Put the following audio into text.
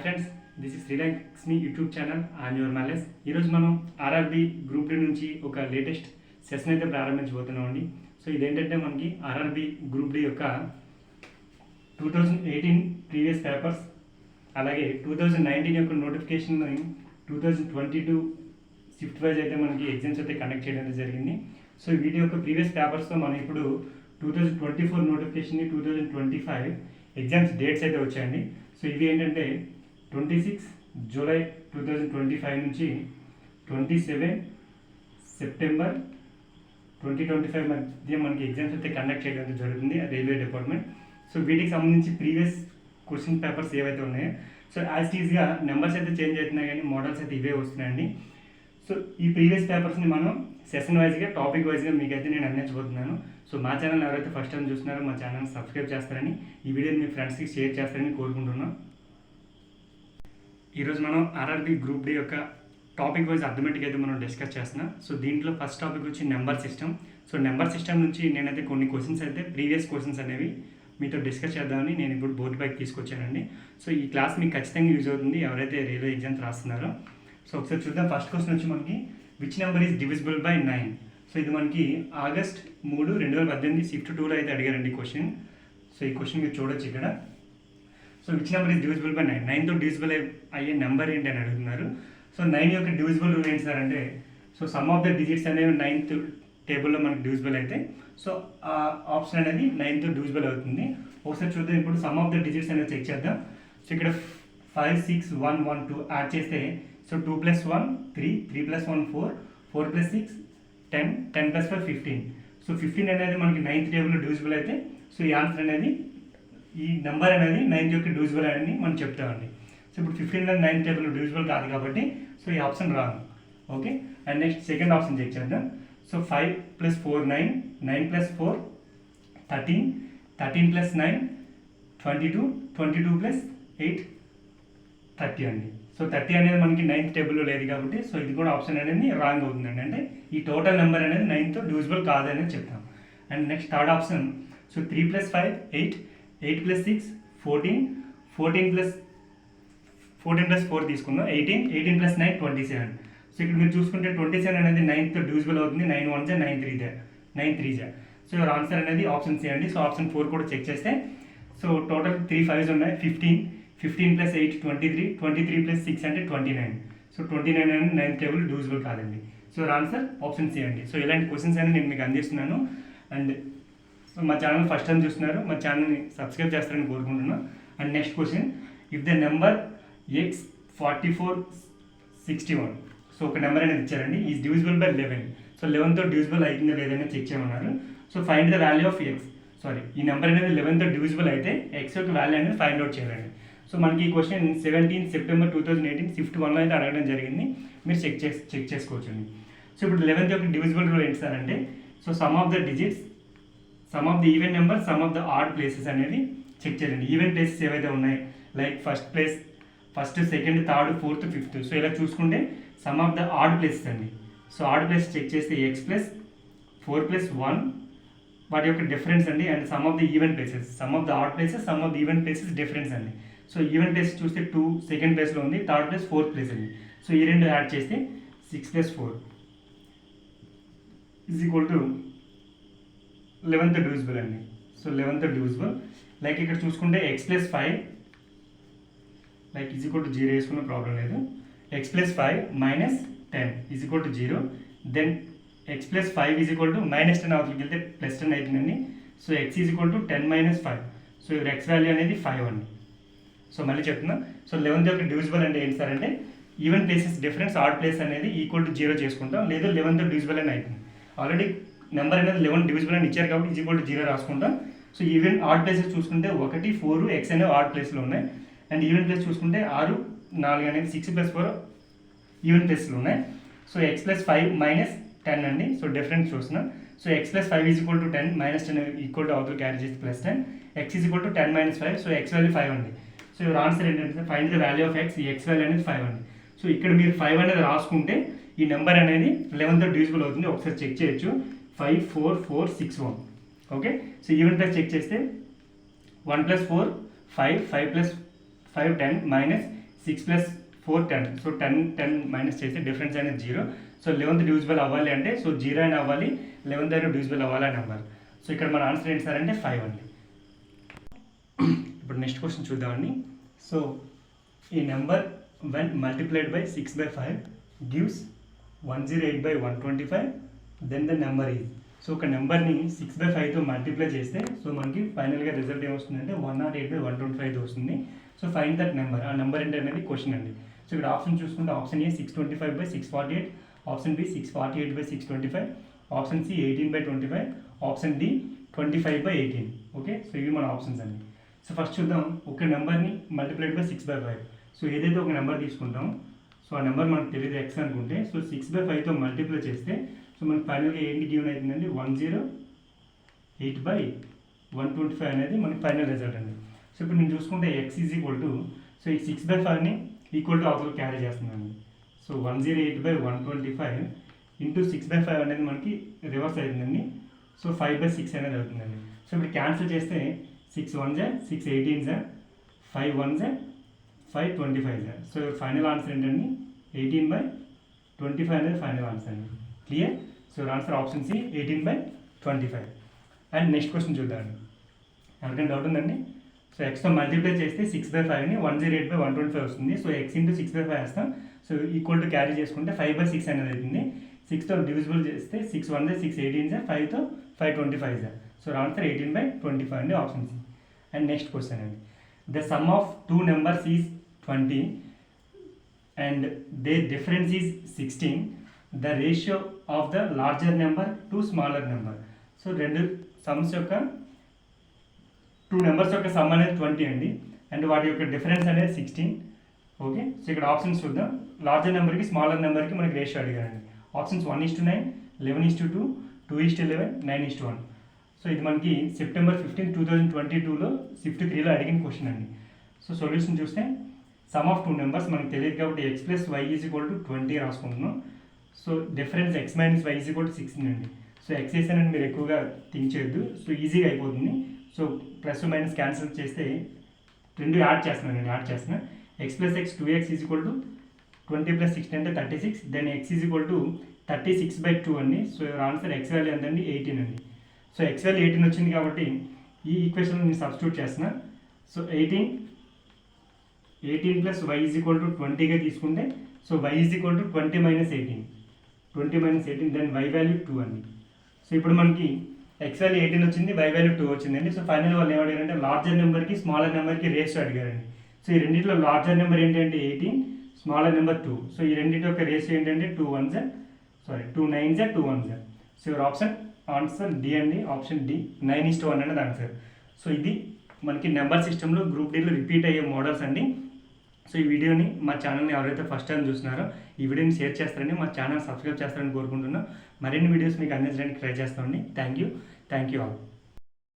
Friends, this is Srilakshmi YouTube channel. I'm your మ్యాలెస్. ఈరోజు మనం ఆర్ఆర్బి గ్రూప్ డి నుంచి ఒక లేటెస్ట్ సెషన్ అయితే ప్రారంభించబోతున్నామండి. సో ఇదేంటంటే మనకి ఆర్ఆర్బి గ్రూప్ డి యొక్క 2018 ప్రీవియస్ పేపర్స్, అలాగే 2019 యొక్క నోటిఫికేషన్ 2022 షిఫ్ట్ వైజ్ అయితే మనకి ఎగ్జామ్స్ అయితే కండక్ట్ చేయడం జరిగింది. సో వీటి యొక్క ప్రీవియస్ పేపర్స్తో మనం ఇప్పుడు 2024 నోటిఫికేషన్ 2025 ఎగ్జామ్స్ డేట్స్ అయితే వచ్చాయండి. సో ఇవి ఏంటంటే 26 జూలై 2025 నుంచి 27 సెప్టెంబర్ 2025 మధ్య మనకి ఎగ్జామ్స్ అయితే కండక్ట్ చేయడం జరుగుతుంది రైల్వే డిపార్ట్మెంట్. సో వీటికి సంబంధించి ప్రీవియస్ క్వశ్చన్ పేపర్స్ ఏవైతే ఉన్నాయో, సో యాజ్ ఈజ్గా నెంబర్స్ అయితే చేంజ్ అవుతున్నాయి కానీ మోడల్స్ అయితే ఇవే వస్తున్నాయండి. సో ఈ ప్రీవియస్ పేపర్స్ని మనం సెషన్ వైజ్గా టాపిక్ వైజ్గా మీకైతే నేను అందించబోతున్నాను. సో మా ఛానల్ ఎవరైతే ఫస్ట్ టైం చూస్తున్నారో మా ఛానల్ సబ్స్క్రైబ్ చేస్తారని, ఈ వీడియోని మీ ఫ్రెండ్స్కి షేర్ చేస్తారని కోరుకుంటున్నాం. ఈరోజు మనం ఆర్ఆర్బి గ్రూప్ డి యొక్క టాపిక్ వైజ్ అర్థమెటిక్ అయితే మనం డిస్కస్ చేస్తున్నాం. సో దీంట్లో ఫస్ట్ టాపిక్ వచ్చి number system. So number system నుంచి నేనైతే కొన్ని క్వశ్చన్స్ అయితే ప్రీవియస్ క్వశ్చన్స్ అనేవి మీతో డిస్కస్ చేద్దామని నేను ఇప్పుడు బోర్డు పైకి తీసుకొచ్చానండి. సో ఈ క్లాస్ మీకు ఖచ్చితంగా యూజ్ అవుతుంది ఎవరైతే రైల్వే ఎగ్జామ్స్ రాస్తున్నారో. సో ఒకసారి చూద్దాం. ఫస్ట్ క్వశ్చన్ వచ్చి మనకి which number is divisible by 9. So ఇది మనకి ఆగస్ట్ 3, 2018 షిఫ్ట్ 2లో అయితే అడిగారండి క్వశ్చన్. సో ఈ క్వశ్చన్ మీరు చూడొచ్చు ఇక్కడ. So which number is divisible by 9, 9తో డివిజిబుల్ అయ్యే నెంబర్ ఏంటి అని అడుగుతున్నారు. సో 9 యొక్క డివిజిబుల్ రూల్ ఏంటి సార్ అంటే, so sum of the digits అనేవి 9th టేబుల్లో మనకి డివిజిబుల్ అయితే, సో ఆ ఆప్షన్ అనేది 9తో డివిజిబుల్ అవుతుంది. ఒకసారి చూద్దాం. ఇప్పుడు సమ్ ఆఫ్ ద డిజిట్స్ అనేది చెక్ చేద్దాం. సో ఇక్కడ 5, 6, 1, 1, 2 యాడ్ చేస్తే, సో 2 + 1 3, 3 + 1 4, 4 + 6 10, 10 + 5 15. సో 15 అనేది మనకి 9th టేబుల్లో డివిజిబుల్ అయితే, సో ఈ ఆన్సర్ అనేది, ఈ నెంబర్ అనేది 9th యొక్క డివిజిబుల్ అని మనం చెప్తామండి. సో ఇప్పుడు 15 అనేది 9th టేబుల్లో డివిజిబుల్ కాదు కాబట్టి, సో ఈ option wrong. Okay. And next second option check చేద్దాం. సో 5 + 4 9, 9 + 4 13, 13 + 9 22, 22 + 8 30 అండి. సో 30 అనేది మనకి 9th టేబుల్లో లేదు కాబట్టి, సో ఇది కూడా ఆప్షన్ అనేది రాంగ్ అవుతుందండి. అంటే ఈ టోటల్ నెంబర్ అనేది 9తో డివిజిబుల్ కాదని చెప్తాం. And next third option, so 3 + 5 8, 8 + 6 14, 14 + 4 తీసుకుందాం 18, 18 + 9 27. సో ఇక్కడ మీరు చూసుకుంటే 27 అనేది 9తో డివిజిబుల్ అవుతుంది. 9 1 9 3 9 3. సో యువర్ ఆన్సర్ అనేది ఆప్షన్ సి అండి. సో ఆప్షన్ 4 కూడా చెక్ చేస్తే, సో టోటల్ 3 5s ఉన్నాయి. 15, 15 + 8 23, 23 + 6 అంటే 29. సో 29 అనేది 9th టేబుల్ డివిజిబుల్ కాదండి. సో ఆన్సర్ ఆప్షన్ సి అండి. సో ఇలాంటి క్వశ్చన్స్ అని నేను మీకు అందిస్తున్నాను. అండ్ సో మా ఛానల్ ఫస్ట్ టైం చూస్తున్నారు, మా ఛానల్ని సబ్స్క్రైబ్ చేస్తారని కోరుకుంటున్నాను. And next question, if the number x 44 61, సో ఒక నెంబర్ అనేది ఇచ్చారండి, ఈజ్ డివిజిబుల్ బై 11. సో 11తో డివిజిబుల్ అవుతుందో లేదని చెక్ చేయమన్నారు. So find the value of x. Sorry, ఈ నెంబర్ అనేది 11తో డివిజిబుల్ అయితే x యొక్క వాల్యూ అనేది ఫైండ్ అవుట్ చేయాలండి. సో మనకి ఈ క్వశ్చన్ 17 సెప్టెంబర్ 2018 షిఫ్ట్ 1లో అయితే అడగడం జరిగింది. మీరు చెక్ చేసుకోవచ్చండి. సో ఇప్పుడు 11th యొక్క డివిజిబుల్ రూల్ ఏంటి సార్ అంటే, so sum of the digits, some of the even number, some of the odd places అనేది చెక్ చేయండి. ఈవెన్ ప్లేసెస్ ఏవైతే ఉన్నాయి, like first place, first, second, third, fourth, fifth. So ఇలా చూసుకుంటే some of the odd places అండి. So odd place check చేస్తే x + 4 + 1 వాటి యొక్క డిఫరెన్స్ అండి. And some of the even places, some of the odd places, some of the even places difference అండి. So even place చూస్తే 2 second ప్లేస్లో ఉంది, third place, fourth place అండి. So ఈ రెండు యాడ్ చేస్తే 6 + 4 = 11th డివిజిబుల్ అండి. So 11th divisible. లైక్ ఇక్కడ చూసుకుంటే x + 5 లైక్ = 0 వేసుకున్న ప్రాబ్లం లేదు. x + 5 - 10 = 0. దెన్ x + 5 -10 అవతలకి వెళ్తే +10 అవుతుందండి. So x = 10 - 5. So x value అనేది 5 అండి. సో మళ్ళీ చెప్తున్నా. సో 11th యొక్క డివిజిబుల్ అంటే ఏంటి సార్ అంటే, even places difference odd place అనేది = 0 చేసుకుంటాం, లేదా 11th డివిజిబుల్ అని అవుతుంది. ఆల్రెడీ నెంబర్ అనేది 11 డివిజిబుల్ అని ఇచ్చారు కాబట్టి = 0 రాసుకుంటాం. సో ఈవెన్ ఆడ్ ప్లేసెస్ చూసుకుంటే 1, 4, x అనేవి ఆడ్ ప్లేస్లో ఉన్నాయి. అండ్ ఈవెన్ ప్లేస్ చూసుకుంటే 6, 4 అనేది 6 + 4 ఈవెన్ ప్లేస్లో ఉన్నాయి. సో x + 5 - 10 అండి. సో డిఫరెన్స్ చూస్తున్నాం. సో x + 5 = 10, -10 అవతల క్యారీ చేస్తే +10, x = 10 - 5. సో x వాల్యూ 5 అండి. సో యువర్ ఆన్సర్ ఏంటంటే, find the value of x. ఈ x వాల్యూ అనేది 5 అండి. సో ఇక్కడ మీరు 5 అనేది రాసుకుంటే ఈ నెంబర్ అనేది 11th డివిజిబుల్ అవుతుంది. ఒకసారి చెక్ చేయొచ్చు. 5 4 4 6 1. Okay. So even plus check చేస్తే 1 + 4 5, 5 + 5 10, 6 ప్లస్ 4 10. సో 10 మైనస్ చేస్తే డిఫరెన్స్ అనేది 0. సో 11th డివిజిబుల్ అవ్వాలి అంటే సో 0 అయినా అవ్వాలి, 11th అయినా డివిజిబుల్ అవ్వాలి అని అవ్వాలి. సో ఇక్కడ మన ఆన్సర్ ఏంటి సార్ అంటే 5 అండి. ఇప్పుడు నెక్స్ట్ క్వశ్చన్ చూద్దామండి. సో ఈ number when multiplied by 6 by 5 gives 108 by 125, then the number is. So ఒక నెంబర్ని 6 by 5తో మల్టిప్లై చేస్తే సో మనకి ఫైనల్గా రిజల్ట్ ఏమొస్తుందంటే 108 by 125 వస్తుంది. సో ఫైండ్ దట్ నెంబర్, ఆ నెంబర్ ఏంటి అనేది క్వశ్చన్ అండి. సో ఇక్కడ ఆప్షన్ చూసుకుంటే option A 625 by 648, option B 648 by 625, option C 18 by 25, option D 25 by 18. Okay, so ఇవి మన ఆప్షన్స్ అండి. సో ఫస్ట్ చూద్దాం, ఒక నెంబర్ని మల్టిప్లైడ్ బై 6 by 5. సో ఏదైతే ఒక నెంబర్ తీసుకుంటాం, సో ఆ నెంబర్ మనకు తెలియదు ఎక్స్ అనుకుంటే, సో 6 by 5తో మల్టిప్లై చేస్తే సో మనకి ఫైనల్గా ఏంటి గివెన్ అవుతుందండి 108 by 125 అనేది మనకి ఫైనల్ రిజల్ట్ అండి. సో ఇప్పుడు నేను చూసుకుంటే X is equal to, so ఈ 6 by 5ని ఈక్వల్ టు అవతల క్యారీ చేస్తున్నాను. సో 108 by 125 ఇంటూ 6 by 5 అనేది మనకి రివర్స్ అవుతుందండి. సో 5 by 6 అనేది అవుతుందండి. సో ఇప్పుడు క్యాన్సిల్ చేస్తే 6 1 6 18 5 1 5 25. సో ఫైనల్ ఆన్సర్ ఏంటండి 18 by 25 అనేది ఫైనల్ ఆన్సర్ అండి. Clear? So answer option C 18 by 25. And next question చూద్దామండి. ఎవరికైనా డౌట్ ఉందండి? సో ఎక్స్తో మల్టిప్లై చేస్తే 6 by 5ని 108 by 125 వస్తుంది. సో ఎక్స్ ఇంటూ 6 by 5 వేస్తాం. సో ఈక్వల్ టు క్యారీ చేసుకుంటే 5 by 6 అనేది అవుతుంది. 6తో డివిజిబుల్ చేస్తే 6 1 6 18 5తో 5 25. సో ఆన్సర్ 18 by 25 అండి, option C. And next question అండి, the sum of two numbers is 20 and their difference is 16. The ratio of the larger number to smaller number. So రెండు sums యొక్క two numbers యొక్క some అనేది 20 అండి, and వాటి యొక్క difference అనేది 16. Okay, so ఇక్కడ ఆప్షన్స్ చూద్దాం. లార్జర్ నెంబర్కి స్మాలర్ నెంబర్కి మనకి రేషియో అడిగారండి. ఆప్షన్స్ 1:9, 11:2, 2:11, 9:1. సో ఇది మనకి సెప్టెంబర్ 15, 2022లో షిఫ్ట్ 3లో అడిగిన క్వశ్చన్ అండి. సో సొల్యూషన్ చూస్తే సమ్ ఆఫ్ టూ నెంబర్స్ మనకు తెలియదు కాబట్టి x plus y is equal to 20 రాసుకుంటున్నాం. So difference x minus y is equal to 16 అండి. సో ఎక్స్ వేసానని మీరు ఎక్కువగా థింక్ చేయొద్దు, సో ఈజీగా అయిపోతుంది. సో ప్లస్ మైనస్ క్యాన్సిల్ చేస్తే రెండు యాడ్ చేస్తున్నా. X plus X 2x is equal to 20 + 16 అంటే 36. Then X is equal to 36 by 2 అండి. సో ఆన్సర్ ఎక్స్ వాల్యూ ఎంతండి 18 అండి. సో ఎక్స్ వాల్యూ 18 వచ్చింది కాబట్టి ఈ ఈక్వేషన్ నేను సబ్స్టిట్యూట్ చేస్తున్నా. So 18 + y is equal to 20గా తీసుకుంటే so y is equal to 20 - 18, 20 - 18, then y value 2 అండి. సో ఇప్పుడు మనకి ఎక్స్ వాల్యూ 18 వచ్చింది, y వాల్యూ 2 వచ్చిందండి. సో ఫైనల్ వాళ్ళు ఏమడిగారంటే లార్జర్ నెంబర్కి స్మాలర్ నెంబర్కి రేషియో అడిగారండి. సో ఈ రెండింటిలో లార్జర్ నెంబర్ ఏంటంటే 18, స్మాలర్ నెంబర్ 2. సో ఈ రెండింటి యొక్క రేషియో ఏంటంటే 2 9 2 1. సో యువర్ ఆన్సర్ డి అండి, ఆప్షన్ డి 9:1 అనేది ఆన్సర్. సో ఇది మనకి నెంబర్ సిస్టంలో గ్రూప్ డీలో రిపీట్ అయ్యే మోడల్స్ అండి. సో ఈ వీడియోని మా ఛానల్ని ఎవరైతే ఫస్ట్ టైం చూస్తున్నారో ఈ వీడియోని షేర్ చేస్తారని, మా ఛానల్ సబ్స్క్రైబ్ చేస్తారని కోరుకుంటున్నాం. మరిన్ని వీడియోస్ మీకు అందించడానికి ట్రై చేస్తామండి. Thank you all.